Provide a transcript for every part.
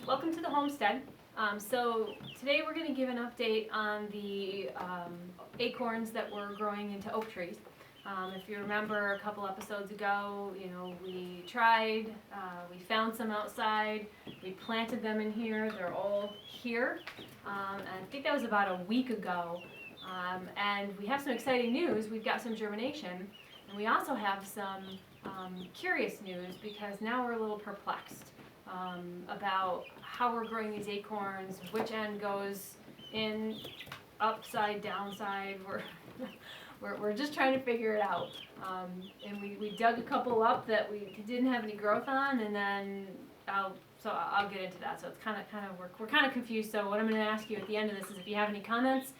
Welcome to the homestead. So today we're going to give an update on the acorns that we're growing into oak trees. If you remember a couple episodes ago, we tried, we found some outside, we planted them in here, they're all here. And I think that was about a week ago. And we have some exciting news. We've got some germination, and we also have some curious news because now we're a little perplexed about how we're growing these acorns, which end goes in, upside, downside. We're just trying to figure it out. And we dug a couple up that we didn't have any growth on, and then I'll get into that. So it's kind of we're kind of confused. So what I'm going to ask you at the end of this is if you have any comments,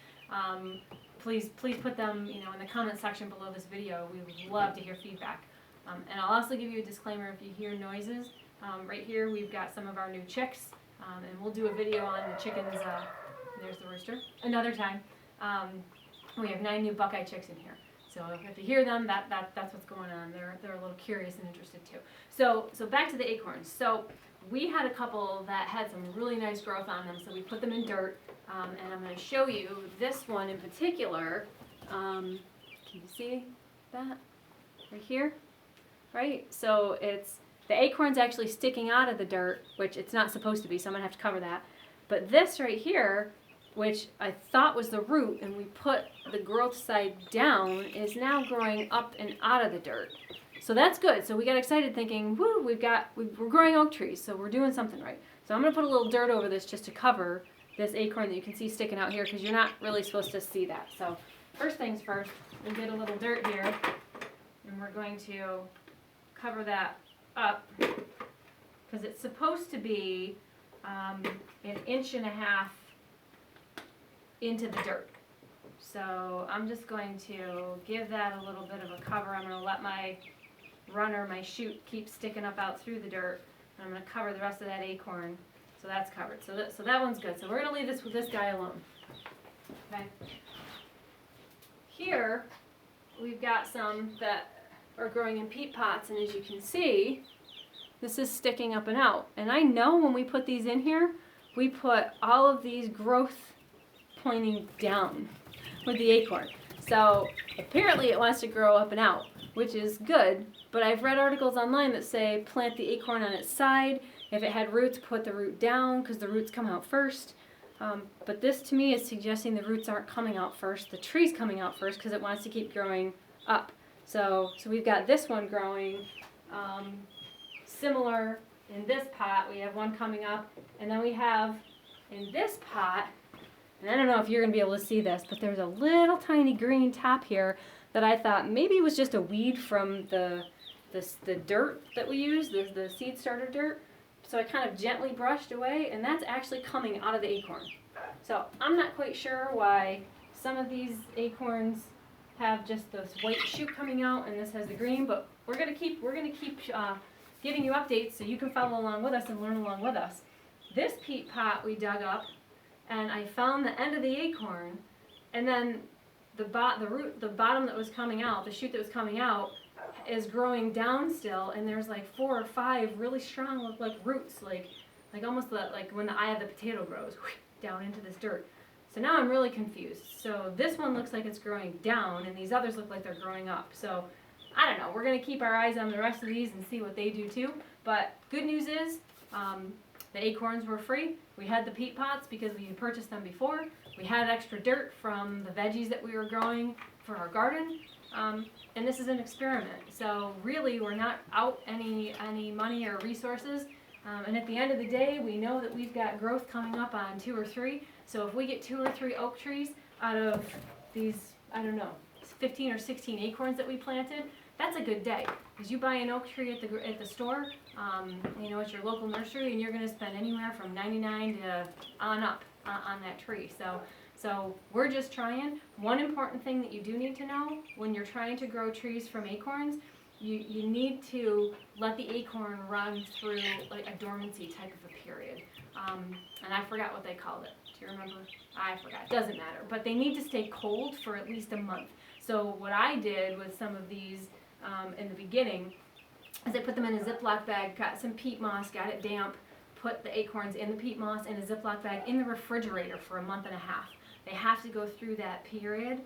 please put them in the comment section below this video. We would love to hear feedback. And I'll also give you a disclaimer if you hear noises. Right here we've got some of our new chicks, and we'll do a video on the chickens. There's the rooster. Another time. We have 9 new Buckeye chicks in here. So if you hear them, that's what's going on. They're a little curious and interested too. So back to the acorns. So we had a couple that had some really nice growth on them, so we put them in dirt. And I'm going to show you this one in particular. Can you see that right here? Right? So the acorn's actually sticking out of the dirt, which it's not supposed to be, so I'm going to have to cover that. But this right here, which I thought was the root, and we put the growth side down, is now growing up and out of the dirt. So that's good. So we got excited thinking, woo, we're growing oak trees, so we're doing something right. So I'm going to put a little dirt over this just to cover this acorn that you can see sticking out here, because you're not really supposed to see that. So first things first, we'll get a little dirt here, and we're going to cover that up, because it's supposed to be 1.5 inches into the dirt. So I'm just going to give that a little bit of a cover. I'm going to let my shoot keep sticking up out through the dirt, and I'm going to cover the rest of that acorn. So that's covered. So that one's good. So we're going to leave this with this guy alone. Okay. Here we've got some that are growing in peat pots, and as you can see, this is sticking up and out. And I know when we put these in here, we put all of these growth pointing down with the acorn. So apparently it wants to grow up and out, which is good, but I've read articles online that say plant the acorn on its side. If it had roots, put the root down, because the roots come out first. But this to me is suggesting the roots aren't coming out first. The tree's coming out first because it wants to keep growing up. So we've got this one growing similar in this pot. We have one coming up, and then we have in this pot, and I don't know if you're going to be able to see this, but there's a little tiny green top here that I thought maybe it was just a weed from the dirt that we use, the seed starter dirt. So I kind of gently brushed away, and that's actually coming out of the acorn. So I'm not quite sure why some of these acorns have just this white shoot coming out, and this has the green. But we're gonna keep giving you updates so you can follow along with us and learn along with us. This peat pot we dug up, and I found the end of the acorn, and then the bottom that was coming out, the shoot that was coming out, is growing down still, and there's like 4 or 5 really strong, look like roots, like almost like when the eye of the potato grows down into this dirt. So now I'm really confused. So this one looks like it's growing down, and these others look like they're growing up. So I don't know. We're going to keep our eyes on the rest of these and see what they do too. But good news is the acorns were free. We had the peat pots because we had purchased them before. We had extra dirt from the veggies that we were growing for our garden. And this is an experiment. So really we're not out any money or resources. And at the end of the day, we know that we've got growth coming up on 2 or 3. So if we get 2 or 3 oak trees out of these, I don't know, 15 or 16 acorns that we planted, that's a good day. Because you buy an oak tree at the store, at your local nursery, and you're going to spend anywhere from $99 to on up on that tree. So we're just trying. One important thing that you do need to know when you're trying to grow trees from acorns, you need to let the acorn run through like a dormancy type of a period. And I forgot what they called it. Do you remember? I forgot. Doesn't matter. But they need to stay cold for at least a month. So what I did with some of these in the beginning is I put them in a Ziploc bag, got some peat moss, got it damp, put the acorns in the peat moss in a Ziploc bag in the refrigerator for a month and a half. They have to go through that period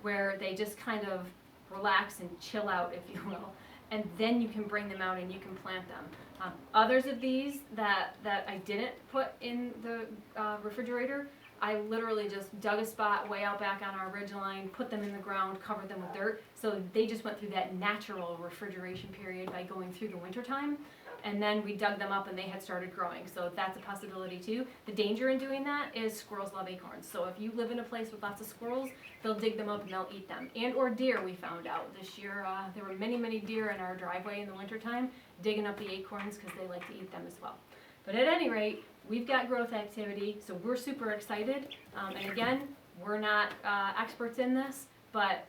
where they just kind of relax and chill out, if you will, and then you can bring them out and you can plant them. Others of these that I didn't put in the refrigerator, I literally just dug a spot way out back on our ridge line, put them in the ground, covered them with dirt, so they just went through that natural refrigeration period by going through the winter time. And then we dug them up and they had started growing, so that's a possibility too. The danger in doing that is squirrels love acorns, so if you live in a place with lots of squirrels, they'll dig them up and they'll eat them. And or deer, we found out this year. There were many deer in our driveway in the wintertime digging up the acorns because they like to eat them as well. But at any rate, we've got growth activity, so we're super excited. And again, we're not experts in this, but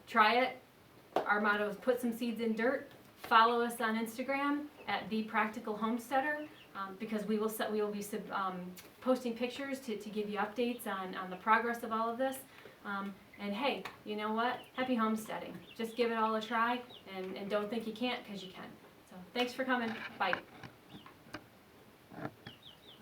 try it. Our motto is put some seeds in dirt. Follow us on Instagram at The Practical Homesteader because we will be posting pictures to give you updates on the progress of all of this. And hey, you know what? Happy homesteading. Just give it all a try and don't think you can't, because you can. So thanks for coming. Bye.